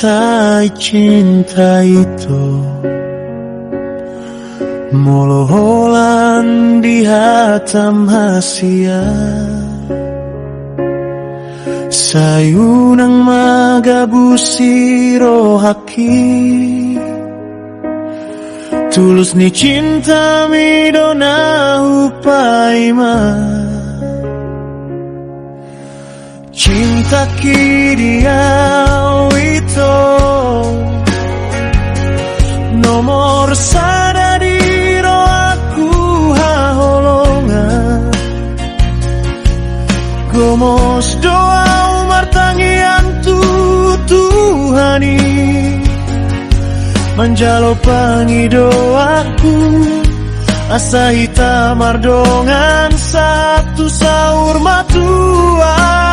cintai cinta itu moloholan di hatam hasia sayunang magabusi rohaki tulus ni cinta midona upaima cinta kidia itu nomor sada di rohaku haholongan gomos doa umar tangian Tuhani manjalo pangi doaku asa hitam mardongan satu saur matua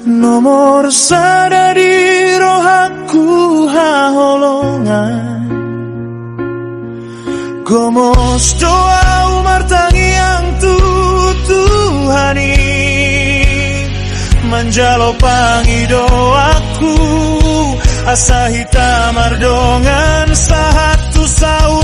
nomor sada di rohaku haholongan gomos doa umar tangiang Tuhani manjalo pangi doaku asa hitam mardongan sahatu sau